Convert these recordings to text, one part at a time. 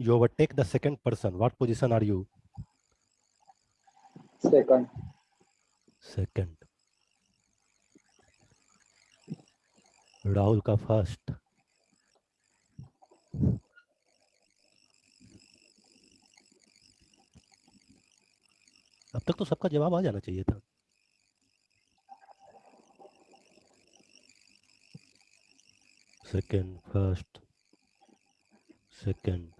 You overtake the second person. What position are you? Second. Second. Rahul का first. अब तक तो सबका जवाब आ जाना चाहिए था. Second, first, second.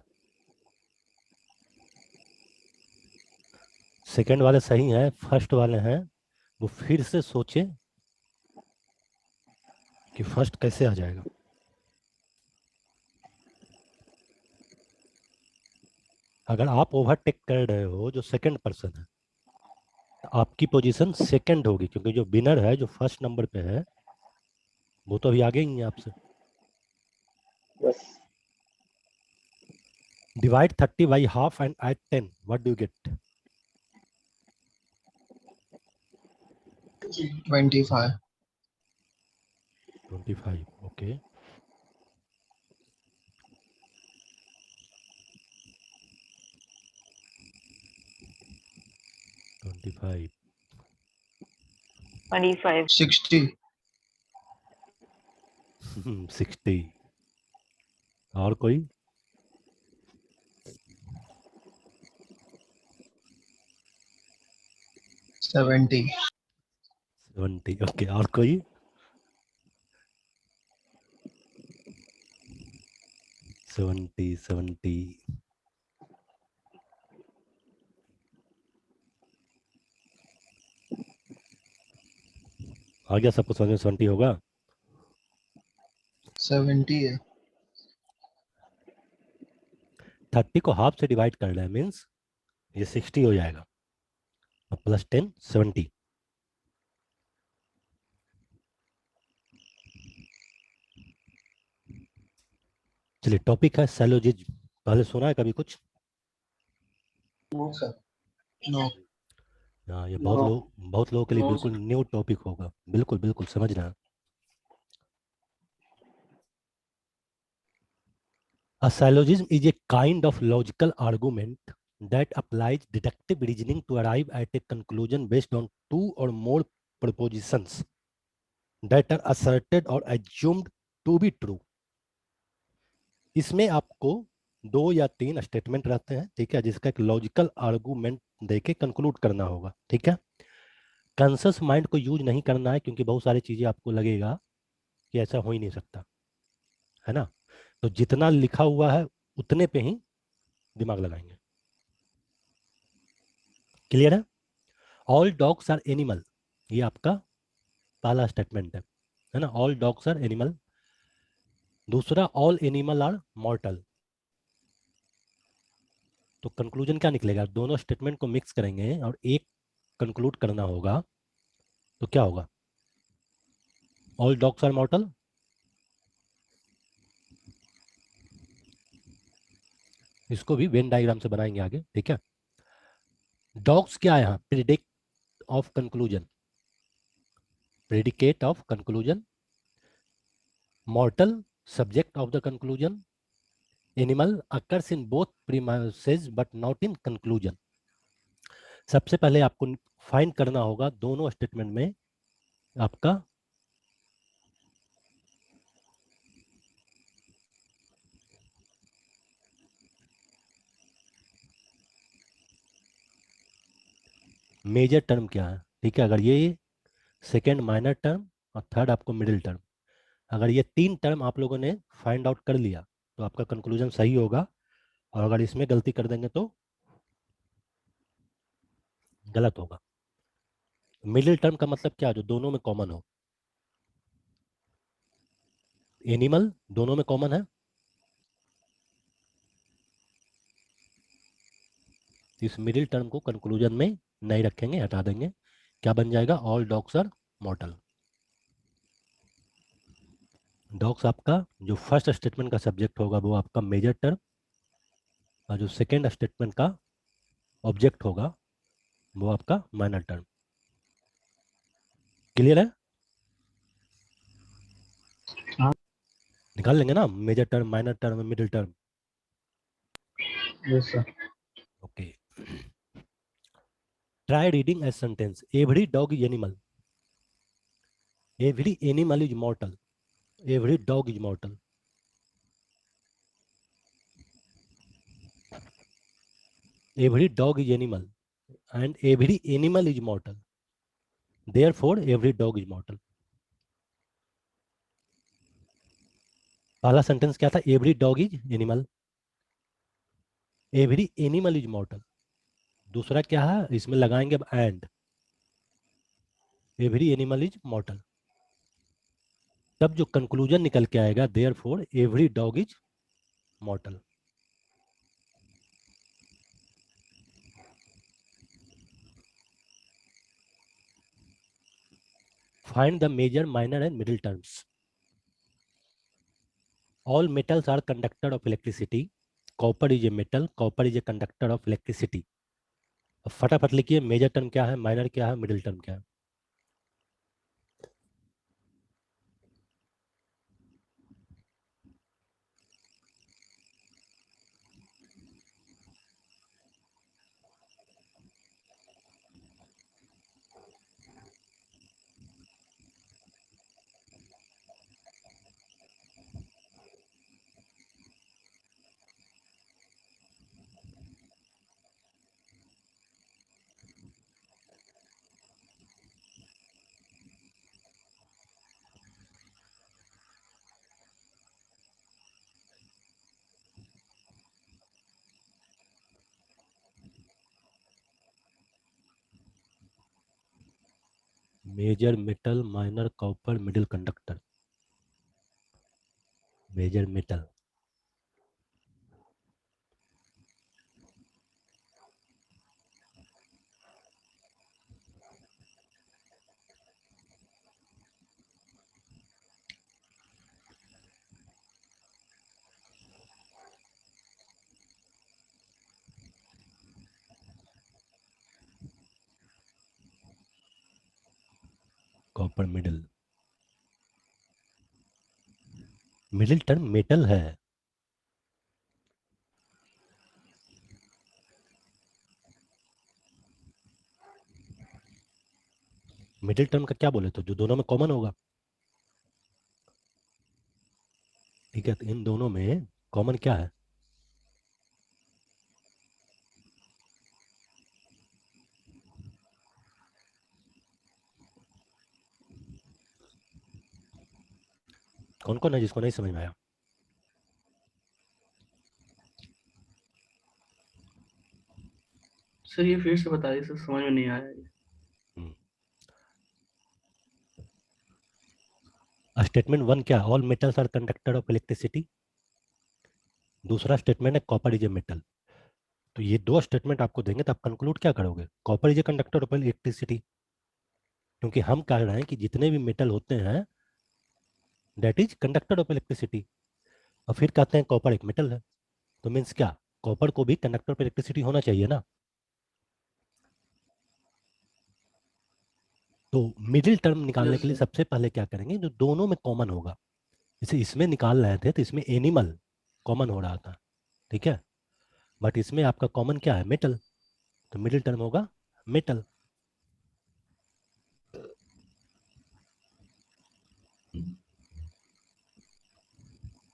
सेकंड वाले सही हैं, फर्स्ट वाले हैं. वो फिर से सोचे कि फर्स्ट कैसे आ जाएगा. अगर आप ओवरटेक कर रहे हो जो सेकंड पर्सन है, तो आपकी पोजीशन सेकंड होगी, क्योंकि जो विनर है, जो फर्स्ट नंबर पे है, वो तो अभी आगे ही है आपसे. Yes. Divide 30 by half and add 10. What do you get? 25. 25. Okay. Twenty-five. 25. 60. 60. और कोई? 70. 70. ओके, और कोई? 70. आ गया सबको समझ में? 70 होगा. 70 है. 30 को हाफ से डिवाइड कर रहा है, मीन्स ये 60 हो जाएगा. अब प्लस 10, 70. चलिए, टॉपिक है सैलोजिज. पहले सुना है कभी कुछ? No sir. नो. हाँ, ये बहुत लोगों के लिए बिल्कुल न्यू टॉपिक होगा. बिल्कुल बिल्कुल समझ रहे हैं. A syllogism is a kind of logical argument that applies deductive reasoning to arrive at a conclusion based on two or more propositions that are asserted or assumed to be true. इसमें आपको 2 या 3 statement रहते हैं, ठीक है, जिसका एक logical argument देके कंक्लूड करना होगा. ठीक है. कॉन्शियस माइंड को यूज नहीं करना है, क्योंकि बहुत सारी चीजें आपको लगेगा कि ऐसा हो ही नहीं सकता, है ना. तो जितना लिखा हुआ है उतने पे ही दिमाग लगाएंगे. क्लियर है? ऑल डॉग्स आर एनिमल, ये आपका पहला स्टेटमेंट है ना. All dogs are animal. दूसरा, ऑल एनिमल आर मॉर्टल. तो कंक्लूजन क्या निकलेगा? दोनों स्टेटमेंट को मिक्स करेंगे और एक कंक्लूड करना होगा. तो क्या होगा? All dogs are mortal. इसको भी वेन डायग्राम से बनाएंगे आगे. ठीक है. डॉग्स क्या है यहाँ? Predict of conclusion, predicate of conclusion. मॉर्टल, subject of the conclusion. Animal occurs in both premises but not in conclusion. सबसे पहले आपको फाइंड करना होगा दोनों स्टेटमेंट में आपका मेजर टर्म क्या है. ठीक है. अगर ये सेकेंड माइनर टर्म और थर्ड आपको मिडिल टर्म, अगर ये 3 टर्म आप लोगों ने फाइंड आउट कर लिया तो आपका कंक्लूजन सही होगा. और अगर इसमें गलती कर देंगे तो गलत होगा. मिडिल टर्म का मतलब क्या? जो दोनों में कॉमन हो. एनिमल दोनों में कॉमन है. इस मिडिल टर्म को कंक्लूजन में नहीं रखेंगे, हटा देंगे. क्या बन जाएगा? All dogs are mortal. Dogs आपका जो फर्स्ट स्टेटमेंट का सब्जेक्ट होगा वो आपका मेजर टर्म, और जो सेकेंड स्टेटमेंट का ऑब्जेक्ट होगा वो आपका माइनर टर्म. क्लियर है? हाँ. निकाल लेंगे ना major term, minor term, middle term. Yes, sir. Okay, try reading a sentence, every dog is animal, every animal is mortal, every dog is mortal. Every dog is animal and every animal is mortal. Therefore, every dog is mortal. पहला sentence क्या था? Every dog is animal, every animal is mortal. दूसरा क्या है? इसमें लगाएंगे अब and, every animal is mortal. तब जो कंक्लूजन निकल के आएगा, therefore every dog is mortal. Find the major, minor and middle terms. All metals are conductor of electricity. Copper is a metal. Copper is a conductor of electricity. अब फटाफट लिखिए, major term क्या है, minor क्या है, मिडिल term क्या है. Major metal, minor copper, middle conductor. Major metal, copper middle. Middle term metal है. मिडिल टर्म का क्या बोले तो जो दोनों में कॉमन होगा. ठीक है, तो इन दोनों में कॉमन क्या है? कौन कौन है जिसको नहीं समझ में आया? सर ये फिर से बता दीजिए सर, समझ में नहीं आया ये। स्टेटमेंट वन क्या? All metals are conductor of electricity. दूसरा स्टेटमेंट है कॉपर इज ए मेटल. तो ये दो स्टेटमेंट आपको देंगे तो आप कंक्लूड क्या करोगे? Copper is a conductor of electricity, क्योंकि हम कह रहे हैं कि जितने भी मेटल होते हैं that is conductor of electricity. और फिर कहते हैं कॉपर एक मेटल है, तो मीन्स क्या? कॉपर को भी कंडक्टर ऑफ इलेक्ट्रिसिटी होना चाहिए ना. तो मिडिल टर्म निकालने यस के लिए सर। सबसे पहले क्या करेंगे, जो दोनों में कॉमन होगा. जैसे इसमें निकाल रहे थे तो इसमें एनिमल कॉमन हो रहा था, ठीक है, बट इसमें आपका कॉमन क्या है? मेटल. तो मिडिल टर्म होगा मेटल.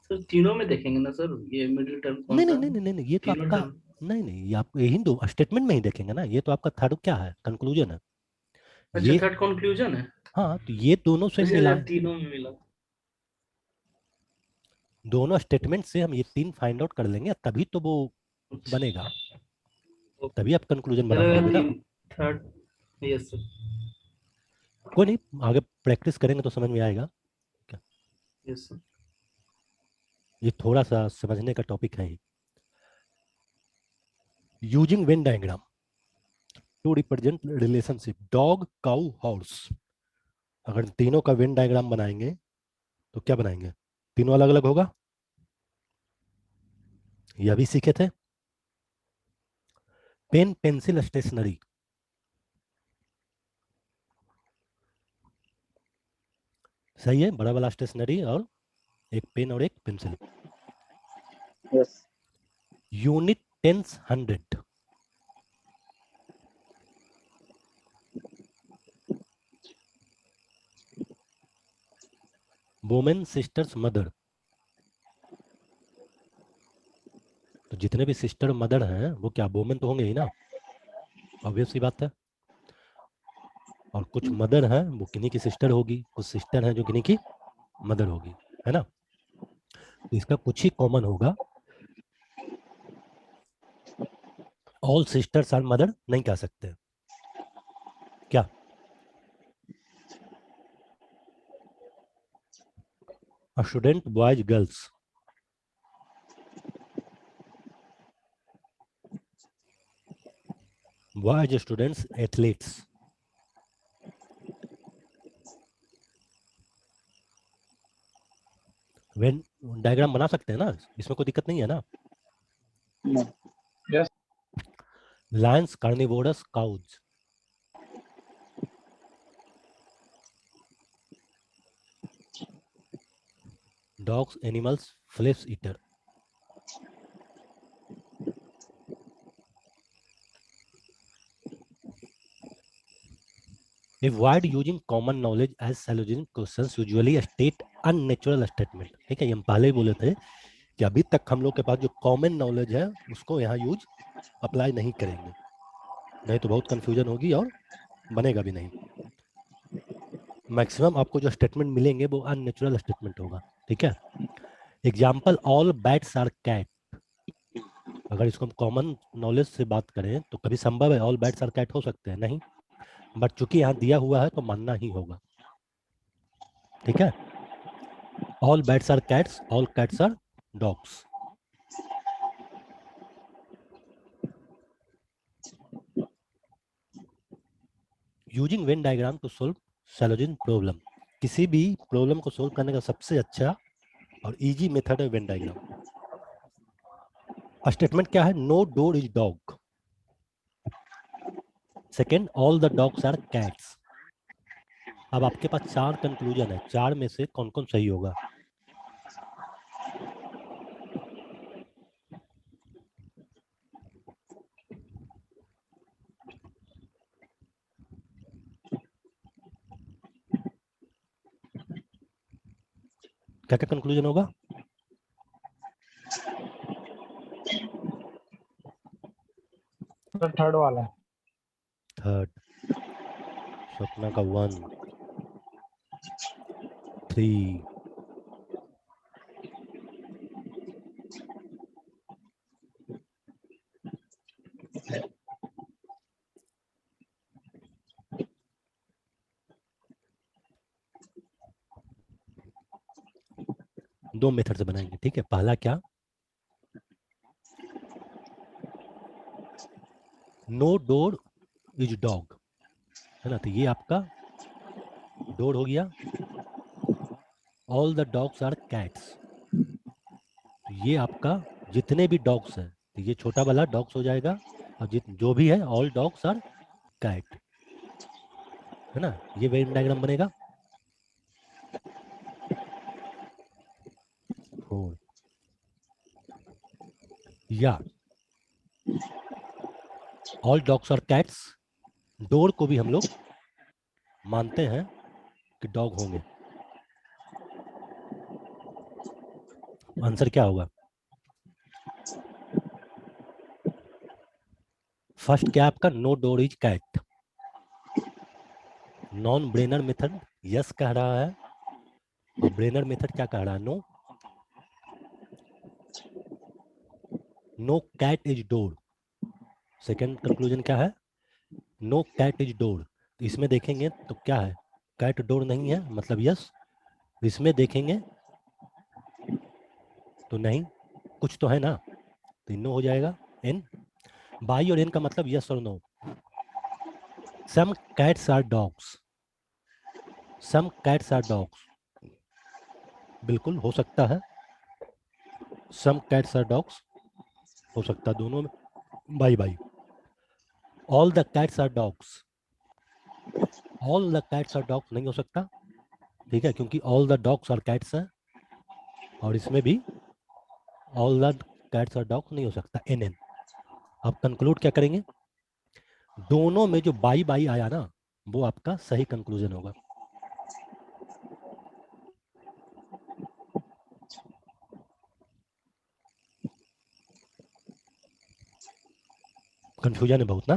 सर तीनों में देखेंगे ना सर, ये मिडिल टर्म कौन नहीं सा नहीं नहीं है? नहीं नहीं नहीं, ये तो तीनों आपका, टर्म। नहीं नहीं, ये आपको यही दो स्टेटमेंट में ही देखेंगे ना. ये तो आपका थर्ड क्या है? कंक्लूजन है अच्छा, ये. थर्ड कंक्लूजन है। हाँ, तो ये दोनों से अच्छा मिला, अच्छा, तीनों में मिला। दोनों स्टेटमेंट से हम ये तीन फाइंड आउट कर लेंगे, तभी तो वो अच्छा, बनेगा, ओके। तभी आप कंक्लूजन बना मेरा लगा पाओगे ना. तीन, थर्ड। Yes sir. कोई नहीं, आगे प्रैक्टिस करेंगे तो समझ में आएगा. क्या, यस सर। ये थोड़ा सा समझने का टॉपिक है. Using Venn diagram to represent relationship dog cow horse. अगर तीनों का वेन डायग्राम बनाएंगे तो क्या बनाएंगे? तीनों अलग अलग होगा, यह भी सीखे थे. पेन पेंसिल स्टेशनरी, सही है, बड़ा वाला स्टेशनरी और एक पेन और एक pencil. Yes. Unit tens 100, women sisters mother, तो जितने भी सिस्टर मदर हैं वो क्या वुमेन तो होंगे ही ना, ऑब्वियस सी बात है। और कुछ मदर हैं वो किन्हीं की सिस्टर होगी, कुछ सिस्टर हैं जो किन्हीं की मदर होगी, है ना। तो इसका कुछ ही कॉमन होगा, ऑल सिस्टर्स आर मदर नहीं कह सकते क्या। Student boys girls, boys students athletes, Venn diagram बना सकते हैं ना, इसमें कोई दिक्कत नहीं है ना। No. Yes. Lions carnivorous cows, dogs animals flesh eater. Avoid using common knowledge as syllogism questions usually state unnatural statement। ठीक है, ये हम पहले ही बोले थे कि अभी तक हम लोग के पास जो कॉमन नॉलेज है उसको यहाँ यूज अप्लाई नहीं करेंगे, नहीं तो बहुत कंफ्यूजन होगी और बनेगा भी नहीं। मैक्सिमम आपको जो स्टेटमेंट मिलेंगे वो अननेचुरल स्टेटमेंट होगा। ठीक है, example all bats are cat, अगर इसको हम कॉमन नॉलेज से बात करें तो कभी संभव है ऑल बैट्स आर कैट हो सकते हैं, नहीं, बट चूंकि यहाँ दिया हुआ है तो मानना ही होगा। ठीक है, all bats are cats, all cats are dogs. Using Venn diagram to solve syllogism problem, किसी भी प्रॉब्लम को सोल्व करने का सबसे अच्छा और इजी मेथड है वेन डायग्राम। स्टेटमेंट क्या है, no door is dog. Second, all the dogs are cats. अब आपके पास चार कंक्लूजन है, चार में से कौन कौन सही होगा। क्या क्या कंक्लूजन होगा। थर्ड वाला। थर्ड, स्वप्ना का 1, 3, 2 मेथड से बनाएंगे। ठीक है, पहला क्या, नो डोर इज डॉग, है ना, तो ये आपका डोर हो गया। All the dogs are cats, तो ये आपका जितने भी डॉग्स हैं, तो ये छोटा वाला डॉग्स हो जाएगा, और जो भी है ऑल डॉग्स आर कैट, है ना, ये वेन डायग्राम बनेगा। 4, या all dogs are cats, door को भी हम लोग मानते हैं कि डॉग होंगे। आंसर क्या होगा, फर्स्ट क्या आपका, no door is cat. Non brainer method yes कह रहा है, और ब्रेनर मेथड क्या कह रहा है, no. No cat is door, second conclusion क्या है, नो कैट इज डोर। इसमें देखेंगे तो क्या है, कैट डोर नहीं है, मतलब यस। इसमें देखेंगे तो नहीं, कुछ तो है ना, तो नो हो जाएगा। एन, बाई और एन का मतलब यस और no. Some cats are dogs, some cats are dogs, बिल्कुल हो सकता है, सम कैट्स आर डॉग्स हो सकता है, दोनों में bye bye. All the cats are dogs, all the cats are dogs नहीं हो सकता, ठीक है, क्योंकि all the dogs are cats हैं, और इसमें भी all the cats are dogs नहीं हो सकता, एन एन। अब कंक्लूड क्या करेंगे, दोनों में जो बाई बाई आया ना वो आपका सही कंक्लूजन होगा। कंफ्यूजन है बहुत ना।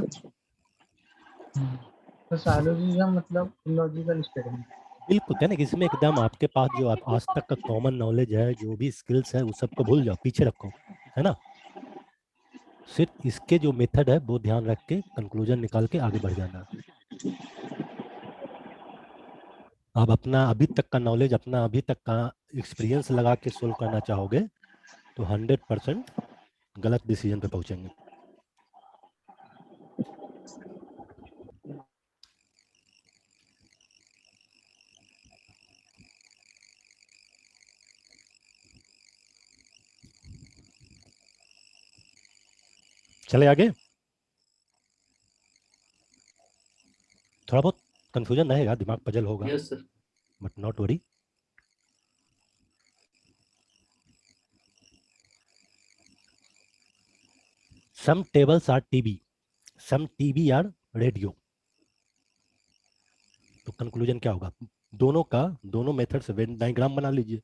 तो साइलोजिज्म मतलब लॉजिकल स्टेटमेंट। बिल्कुल कहने कि इसमें एकदम आपके पास जो आप आज तक का कॉमन नॉलेज है, जो भी स्किल्स है, वो सबको भूल जाओ, पीछे रखो, है ना। सिर्फ इसके जो मेथड है वो ध्यान रख के कंक्लूजन निकाल के आगे बढ़ जाना। आप अपना अभी तक का नॉलेज, अपना अभी तक का एक्सपीरियंस लगा के सोल्व करना चाहोगे तो 100% गलत डिसीजन पे पहुंचेंगे। चले आगे। थोड़ा बहुत कंफ्यूजन रहेगा, दिमाग पजल होगा, yes sir. But not worry. Some tables are TV, some TV are radio. तो कंक्लूजन क्या होगा, दोनों का, दोनों मेथड से वेन डायग्राम बना लीजिए।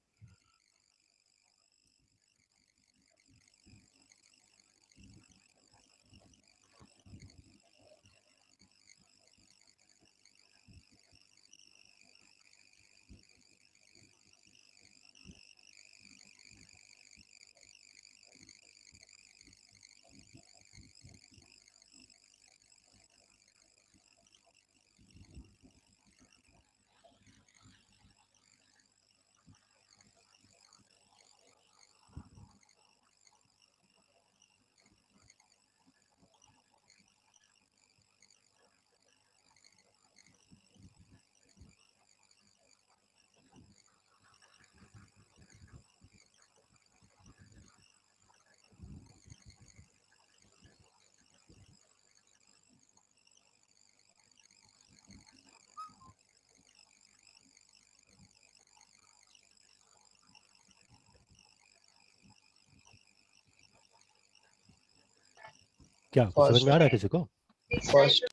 क्या कुछ समझ में आ रहा है किसी को? First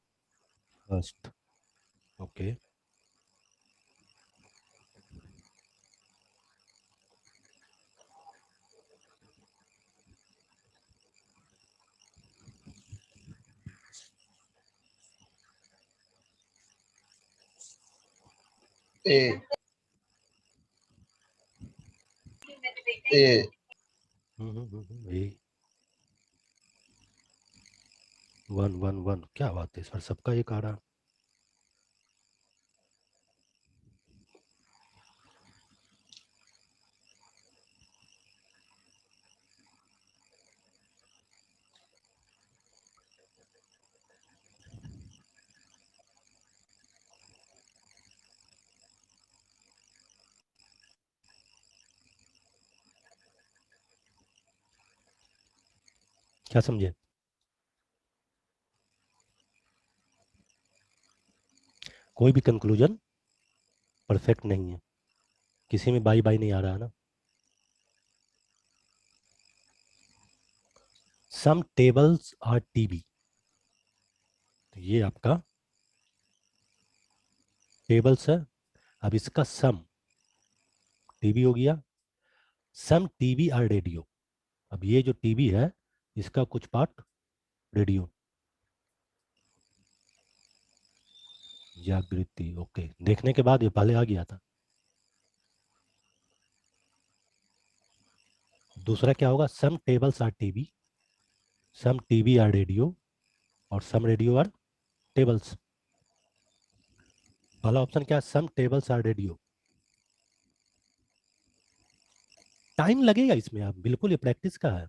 first, okay. A A A 1 1 1, क्या बात है सर, सबका एक आ रहा। क्या समझे, कोई भी कंक्लूजन परफेक्ट नहीं है, किसी में बाई बाई नहीं आ रहा है ना। सम टेबल्स आर टीबी, तो ये आपका टेबल्स है। अब इसका सम टीबी हो गया, सम टीबी आर रेडियो। अब ये जो टीबी है इसका कुछ पार्ट रेडियो। जागृति, ओके, देखने के बाद ये पहले आ गया था। दूसरा क्या होगा, some tables are TV, some TV are radio, और सम रेडियो आर टेबल्स। पहला ऑप्शन क्या है, some tables are radio. Time लगेगा इसमें, आप बिल्कुल, ये प्रैक्टिस का है,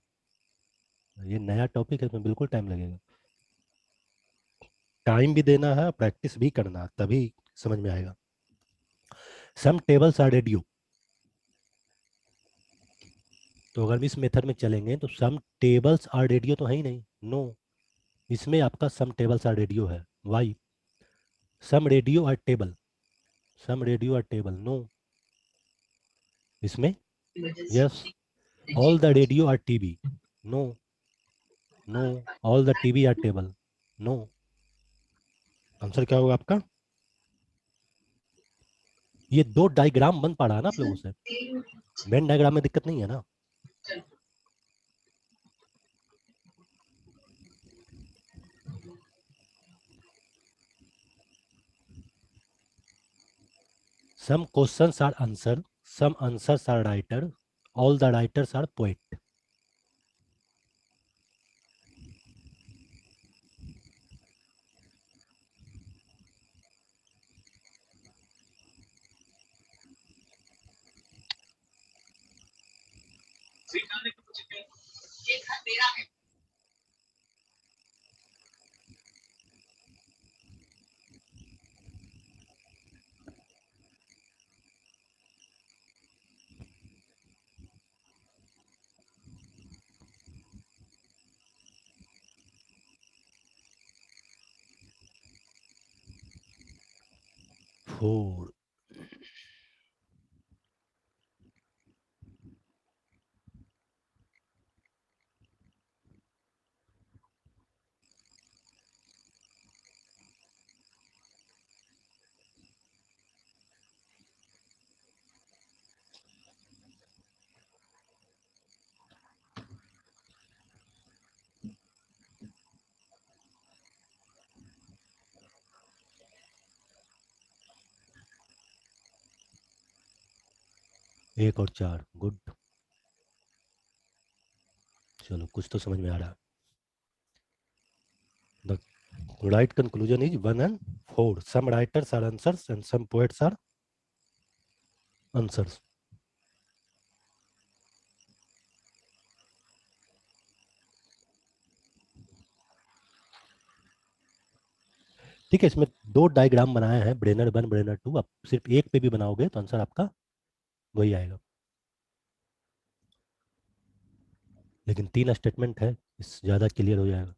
ये नया टॉपिक है, इसमें बिल्कुल टाइम लगेगा। टाइम भी देना है, प्रैक्टिस भी करना है, तभी समझ में आएगा। सम टेबल्स आर रेडियो, तो अगर भी इस मेथड में चलेंगे तो सम टेबल्स आर रेडियो तो है ही नहीं, नो। इसमें आपका सम टेबल्स आर रेडियो है, why. Some radio are table, some radio are table, no. इसमें yes, all the radio are TV, no. No. All the TV are table. No. Answer क्या होगा आपका? ये दो डायग्राम बन पा रहा है ना आप लोगों से. वेन डायग्राम में दिक्कत नहीं है ना. Some questions are answered, some answers are writer, all the writers are poet. Four. एक और चार. गुड. चलो कुछ तो समझ में आ रहा. The right conclusion is 1 and 4. Some writers are answers and some poets are answers. ठीक है. इसमें दो डायग्राम बनाए हैं, ब्रेनर 1 ब्रेनर 2. आप सिर्फ एक पे भी बनाओगे तो आंसर आपका वही आएगा. लेकिन 3 स्टेटमेंट है, इस ज़्यादा क्लियर हो जाएगा.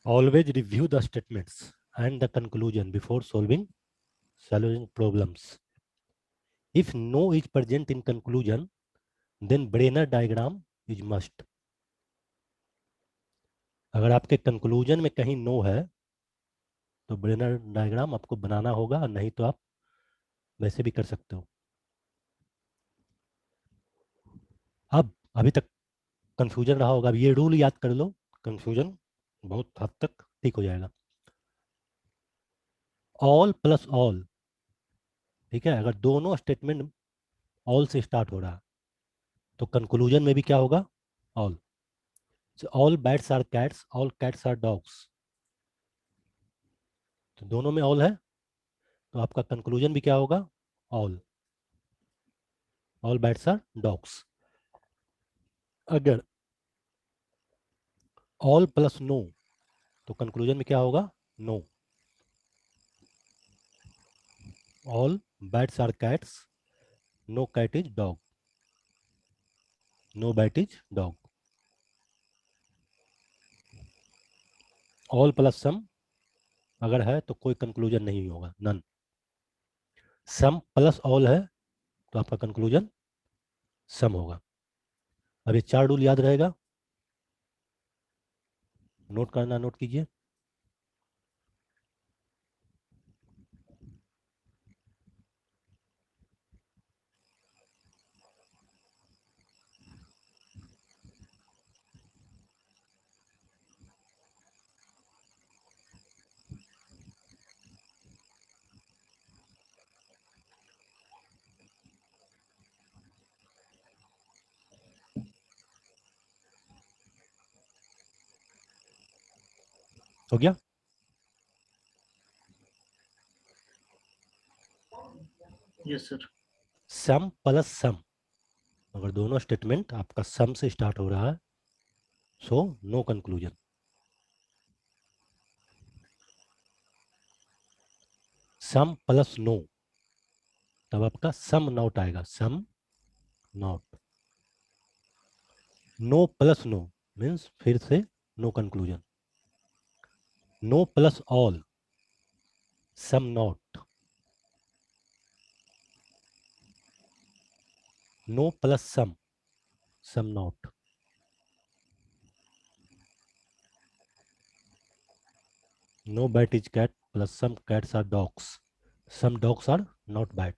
Always review the statements and the conclusion before solving problems. If no is present in conclusion, then Brenner diagram is must. अगर आपके कंक्लूजन में कहीं नो है तो ब्रेनर डायग्राम आपको बनाना होगा, नहीं तो आप वैसे भी कर सकते हो. अब अभी तक कंफ्यूजन रहा होगा, अब ये रूल याद कर लो, कंफ्यूजन बहुत हद तक ठीक हो जाएगा. All plus all. ठीक है. अगर दोनों स्टेटमेंट ऑल से स्टार्ट हो रहा तो कंक्लूजन में भी क्या होगा? All. All bats are cats, all cats are dogs. तो दोनों में ऑल है तो आपका कंक्लूजन भी क्या होगा? All. All bats are dogs. अगर ऑल प्लस नो तो कंक्लूजन में क्या होगा? No. All bats are cats, no cat is dog, no bat is dog. All plus some अगर है तो कोई कंक्लूजन नहीं होगा, नन. सम प्लस ऑल है तो आपका कंक्लूजन सम होगा. अब ये 4 रूल याद रहेगा, नोट करना, नोट कीजिए. हो गया. Yes sir. Some plus some, अगर दोनों स्टेटमेंट आपका सम से स्टार्ट हो रहा है so no conclusion. Some plus no तब आपका सम नॉट आएगा, some not. No plus no means फिर से no conclusion. No plus all, some not. No plus some, some not. No bat is cat plus some cats are dogs, some dogs are not bat.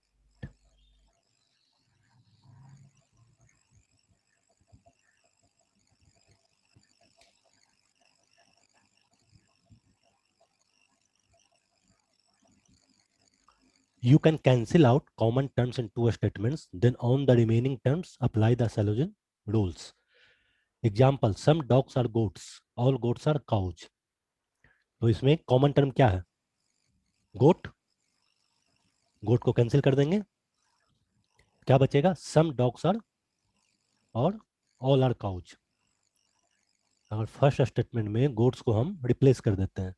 You can cancel out common terms in two statements, then on the remaining terms apply the syllogism rules. Example, some dogs are goats, all goats are cows. तो इसमें common term क्या है? गोट, गोट को cancel कर देंगे, क्या बचेगा? Some dogs are और ऑल आर काउज। अगर फर्स्ट स्टेटमेंट में गोट्स को हम रिप्लेस कर देते हैं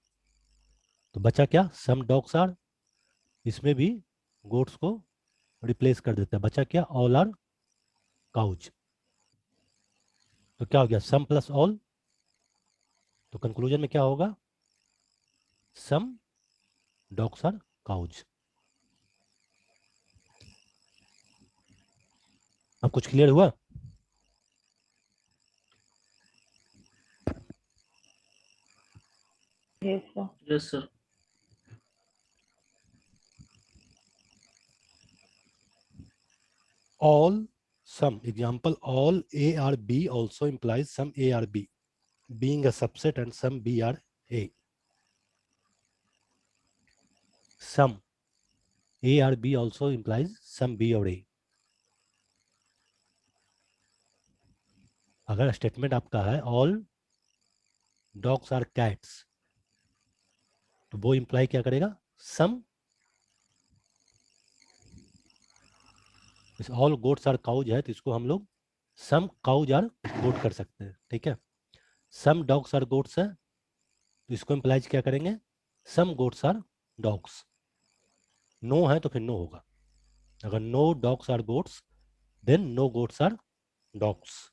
तो बचा क्या? Some dogs are. इसमें भी गोट्स को रिप्लेस कर देते हैं, बचा क्या? All are cows. तो क्या हो गया? Some plus all. तो कंक्लूजन में क्या होगा? Some dogs are cows. अब कुछ क्लियर हुआ? Yes, sir. Yes, sir. All, some. Example, all A or B also implies some A or B, being a subset, and some B or A. Some A or B also implies some B or A. अगर statement आपका है all dogs are cats, तो वो imply क्या करेगा? some, all goats are cows है तो इसको हम लोग some cows are goat कर सकते हैं, ठीक है। some dogs are goats है तो इसको इंप्लाइज क्या करेंगे? some goats are dogs। No है तो फिर नो होगा। अगर no dogs are goats then no goats are dogs.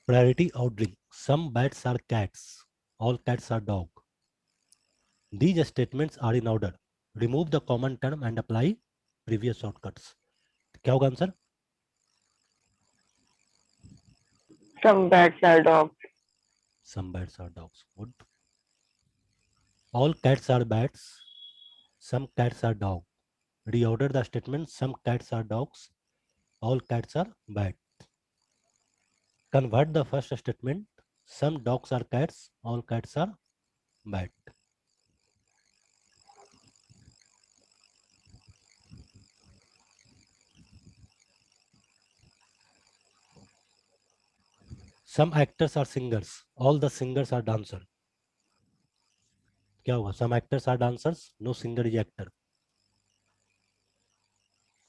Priority ordering. Some bats are cats. All cats are dog. These statements are in order. Remove the common term and apply previous shortcuts. क्या होगा answer? Some bats are dogs. Some bats are dogs. Good. All cats are bats. Some cats are dog. Reorder the statement. Some cats are dogs. All cats are bats. Convert the first statement. Some dogs are cats. All cats are bats. Some actors are singers. All the singers are dancers. क्या होगा? Some actors are dancers. No singer is actor.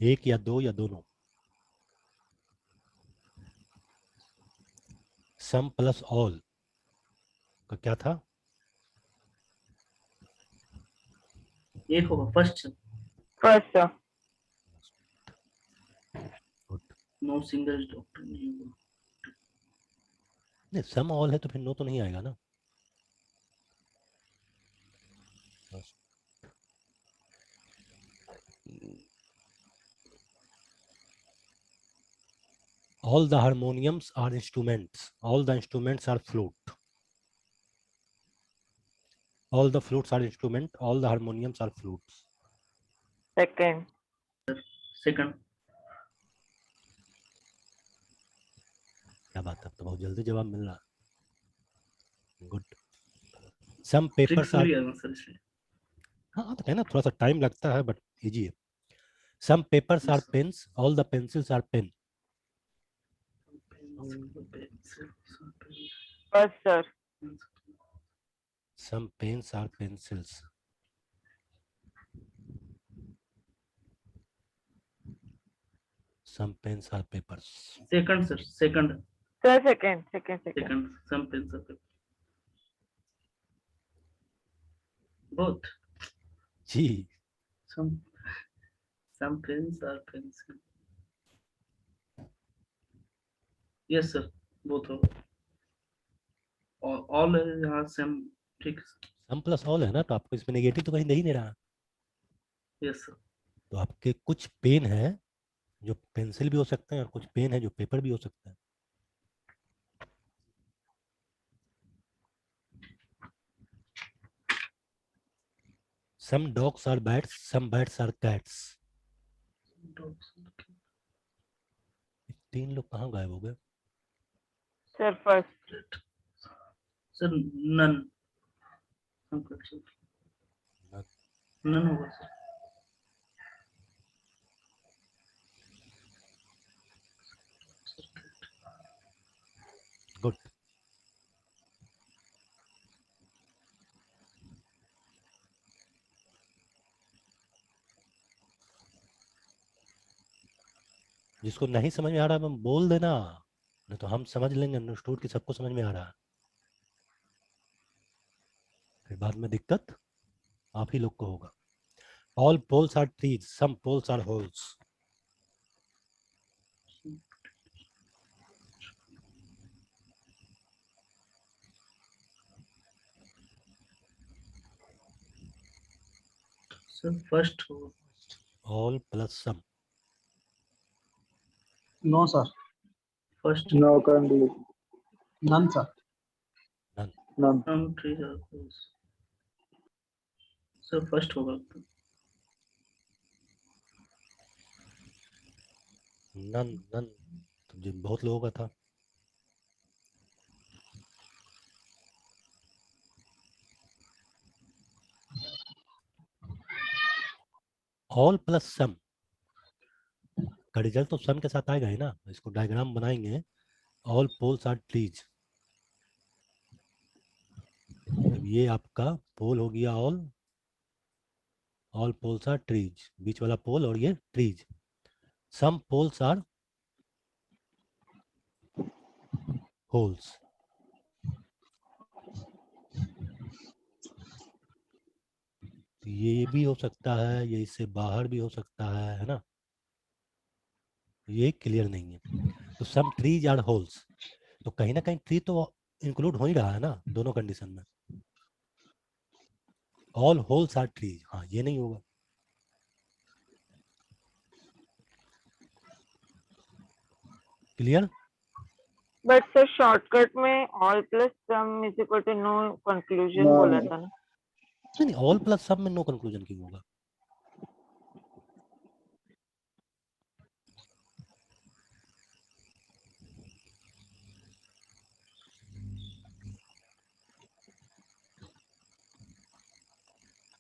एक या दो या दोनों। Some plus all का क्या था? एक होगा first. First, sir. No single doctor नहीं होगा। नहीं, सम ऑल है तो फिर नो तो नहीं आएगा ना। All the harmoniums are instruments. All the instruments are flute. All the flutes are instrument. All the harmoniums are flutes. Second. Second. क्या बात है, अब तो बहुत जल्दी जवाब मिल रहा। Good. Some papers tricks mill are, गया ना सर इसलिए। हाँ तो है ना, थोड़ा सा टाइम लगता है बट इजी है। Some papers are pens. All the pencils are pen. First, sir. Some pens are pencils. some pens are papers. Second, sir. Second. Sir, second. Second. Some pens are paper. Both. जी Some pens are pencil. Yes, sir. Both होगा. All है यहाँ same. ठीक. सम plus all है ना, तो आपको इसमें नेगेटिव तो कहीं दे ही नहीं रहा. Yes, sir. तो आपके कुछ पेन है जो पेंसिल भी हो सकते हैं और कुछ पेन है जो पेपर भी हो सकते हैं. Some dogs are bats, some bats are cats. Dogs. तीन लोग कहाँ गायब हो गए? Sir, first. Sir, none. Some question. None होगा sir. गुड. जिसको नहीं समझ में आ रहा है बोल देना, नहीं तो हम समझ लेंगे अंडरस्टूड कि सबको समझ में आ रहा है. फिर बाद में दिक्कत आप ही लोग को होगा. All poles are trees, some poles are holes. Sir, first होगा. All plus some. No, sir. First. No conclusion. None, sir. None. None. Some trees are close. Sir, first होगा. None. None. तो जिन बहुत लोगों का था. All plus some का result तो सम के साथ आएगा ही ना. इसको डायग्राम बनाएंगे. All poles are trees. अब ये आपका पोल हो गया all poles are trees. बीच वाला पोल और ये trees. Some poles are holes. तो ये भी हो सकता है, ये इससे बाहर भी हो सकता है ना. ये क्लियर नहीं है. तो सम ट्रीज आर होल्स, तो कहीं ना कहीं ट्री तो इंक्लूड हो ही रहा है ना दोनों कंडीशन में. ऑल होल्स आर ट्रीज, हाँ ये नहीं होगा. क्लियर. But sir, shortcut में all plus sum is equal to no conclusion No, बोला no. था ना. नहीं, ऑल प्लस सब में नो कंक्लूजन क्यों होगा?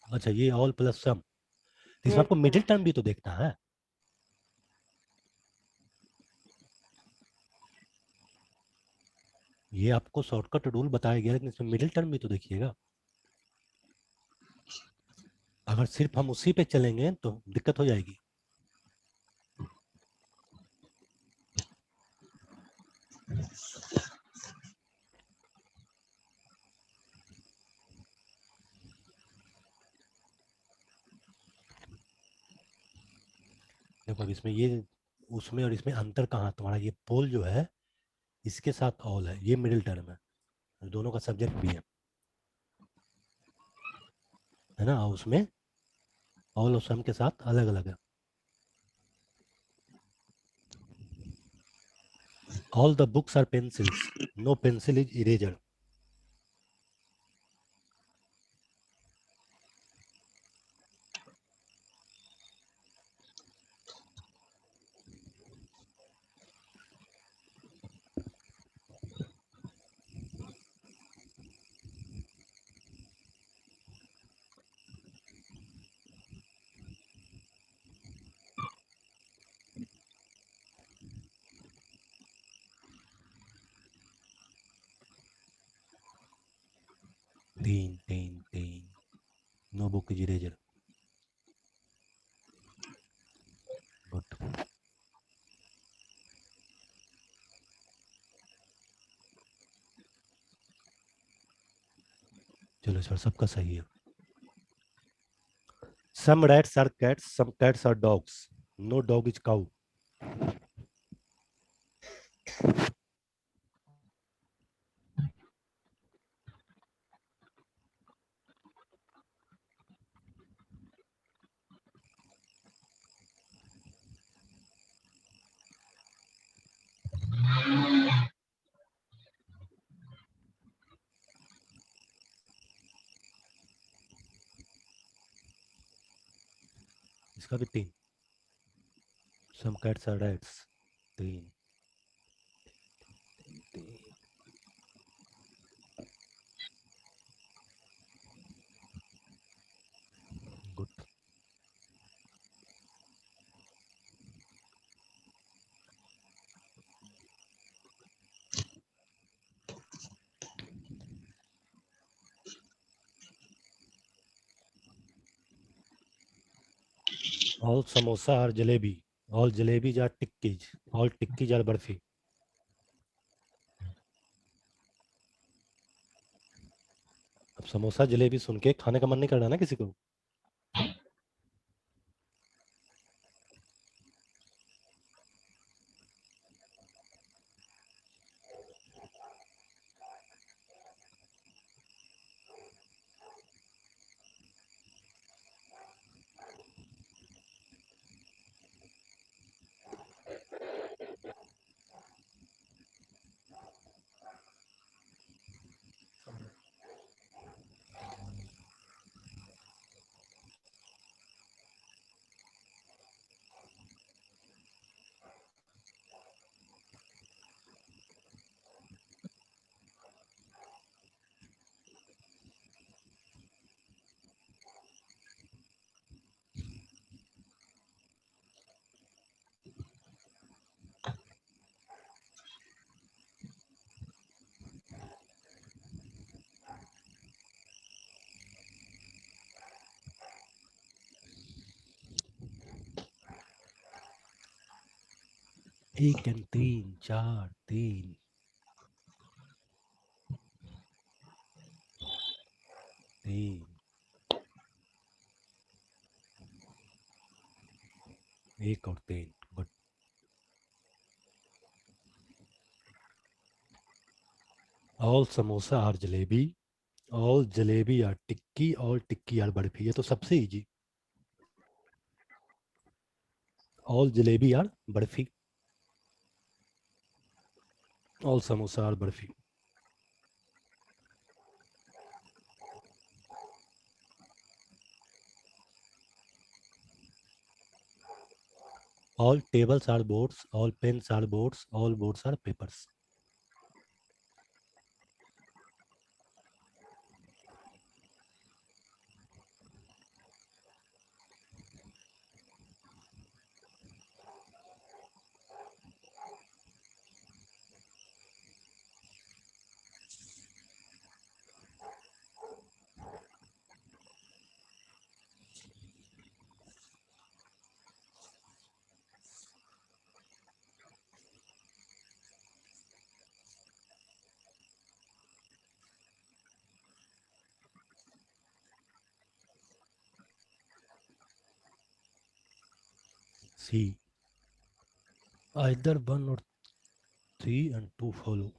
अच्छा, ये ऑल प्लस सम, इसमें Yes, आपको sir. मिडिल टर्म भी तो देखना है. ये आपको शॉर्टकट रूल बताया गया, लेकिन इसमें मिडिल टर्म भी तो देखिएगा. अगर सिर्फ हम उसी पे चलेंगे तो दिक्कत हो जाएगी. देखो अब इसमें ये उसमें और इसमें अंतर कहाँ, तुम्हारा ये पोल जो है इसके साथ ऑल है, ये मिडिल टर्म है, दोनों का सब्जेक्ट भी है ना. और उसमें ऑल और सम के साथ अलग अलग है. All the books are pencils, no pencil is eraser. तीन तीन तीन, no book is eraser. Good. चलो सर, सबका सही है। Some rats are cats, some cats are dogs, no dog is cow. इसका भी 3। Some cats are rats, 3। Good. All samosa are jalebi, all jalebis are tikkis, all tikkis are barfi. अब समोसा जलेबी सुन के खाने का मन नहीं कर रहा ना किसी को। एक एंड 3, 4, 3, 3, 1 और 3। Good. All samosa are jalebi, all jalebi are tikki, all tikki are barfi. ये तो सबसे easy. All jalebi are barfi, all samosa are barfi. All tables are boards, all pens are boards, all boards are papers. C. Either 1 or 3 and 2 follow.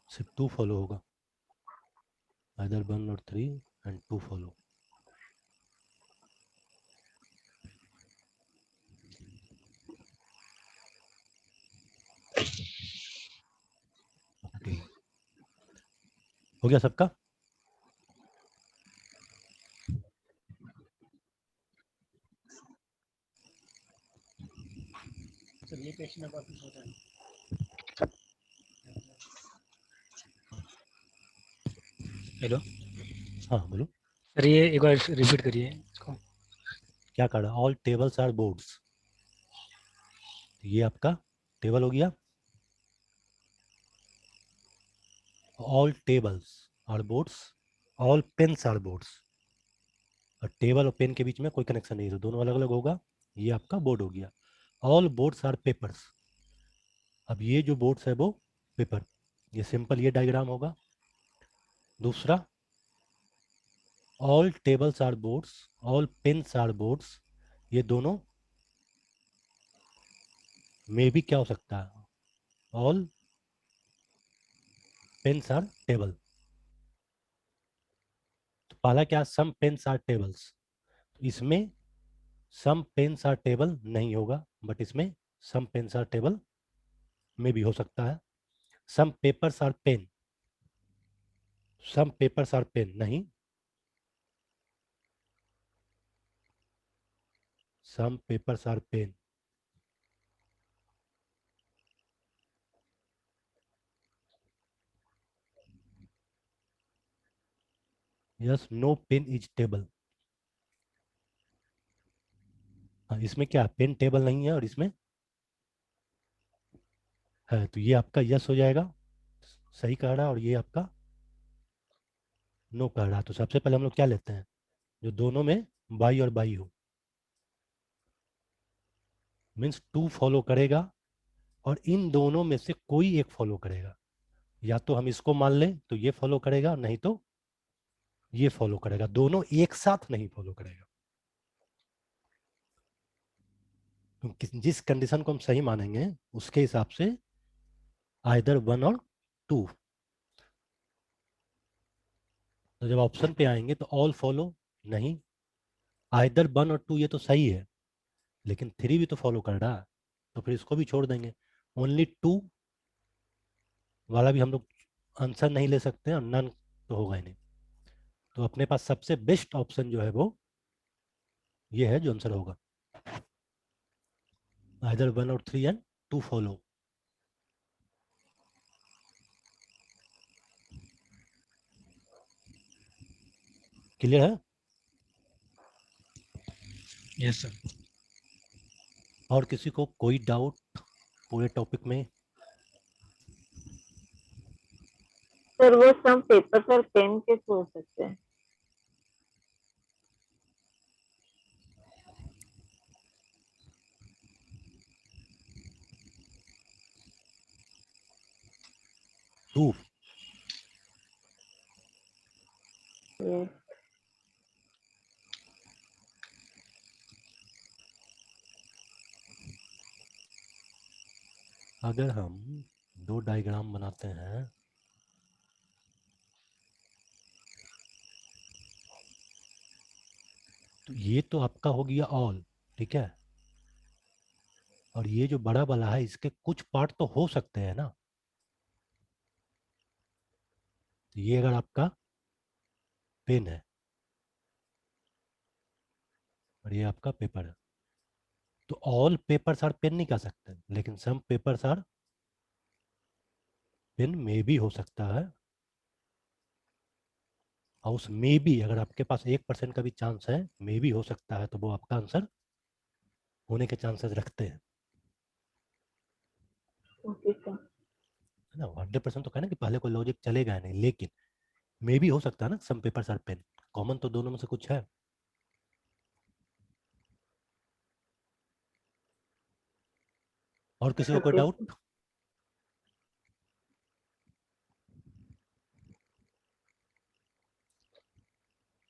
सिर्फ 2 फॉलो होगा। Either 1 or 3 and 2 follow. Okay, हो गया सबका? Sir ये question अब वापस हो जाए। हेलो हाँ बोलो। सर, ये एक बार रिपीट करिए इसको। क्या कर रहा? All tables are boards. ये आपका टेबल हो गया। All tables are boards, all pens are boards, और टेबल और पेन के बीच में कोई कनेक्शन नहीं है तो दोनों अलग अलग होगा, ये आपका बोर्ड हो गया। ऑल बोर्ड्स आर पेपर्स, अब ये जो बोर्ड्स है वो पेपर, ये सिंपल ये डायग्राम होगा। दूसरा all tables are boards, all pens are boards, ये दोनों में भी क्या हो सकता है, ऑल पेन्स आर टेबल। तो पहला क्या, सम पेन्स आर टेबल्स, इसमें सम पेन्स आर टेबल नहीं होगा, बट इसमें सम पेन्स आर टेबल में भी हो सकता है। Some papers are pen, some papers are pen नहीं, some papers are pen, yes no pen is table. हाँ, इसमें क्या पेन टेबल नहीं है और इसमें है, तो ये आपका यस हो जाएगा, सही कह रहा है, और ये आपका नो कह रहा है। तो सबसे पहले हम लोग क्या लेते हैं, जो दोनों में बाई और बाई हो, मीन्स टू फॉलो करेगा और इन दोनों में से कोई एक फॉलो करेगा, या तो हम इसको मान लें तो ये फॉलो करेगा, नहीं तो ये फॉलो करेगा, दोनों एक साथ नहीं फॉलो करेगा। जिस कंडीशन को हम सही मानेंगे उसके हिसाब से आइदर 1 और 2। तो जब ऑप्शन पे आएंगे तो ऑल फॉलो नहीं, आइदर 1 और 2 ये तो सही है, लेकिन 3 भी तो फॉलो कर रहा है, तो फिर इसको भी छोड़ देंगे। ओनली 2 वाला भी हम लोग आंसर नहीं ले सकते और नन तो होगा ही नहीं। तो अपने पास सबसे बेस्ट ऑप्शन जो है वो ये है जो आंसर होगा, आइदर 1 और 3 एंड 2 फॉलो। क्लियर है? Yes sir. और किसी को कोई डाउट पूरे टॉपिक में? सर वो सम पेपर्स और पेन कैसे हो सकते हैं? Two, Yes. अगर हम 2 डायग्राम बनाते हैं तो ये तो आपका हो गया ऑल, ठीक है, और ये जो बड़ा वाला है इसके कुछ पार्ट तो हो सकते हैं ना। तो ये अगर आपका पेन है और ये आपका पेपर है, तो ऑल पेपर्स आर पेन नहीं कह सकते, लेकिन सम पेपर्स आर पेन में भी हो सकता है। और उस में भी अगर आपके पास 1% का भी चांस है, में भी हो सकता है, तो वो आपका आंसर होने के चांसेस रखते हैं, ओके सर। है ना। 100% तो कहना कि पहले कोई लॉजिक चलेगा नहीं, लेकिन में भी हो सकता है ना, some papers are pen, common तो दोनों में से कुछ है। और किसी को कोई ओके सर। डाउट?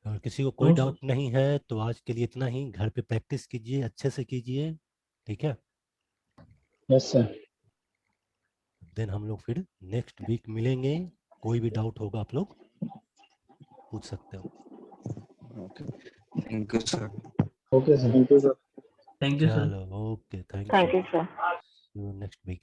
और किसी को कोई No, डाउट नहीं है तो आज के लिए इतना ही। घर पे प्रैक्टिस कीजिए, अच्छे से कीजिए, ठीक है। Yes sir. देन हम लोग फिर नेक्स्ट वीक मिलेंगे। कोई भी डाउट होगा आप लोग पूछ सकते हो। Thank you sir. Okay sir. Thank you sir. thank you, sir. चलो okay, thank thank you, you sir. Next week.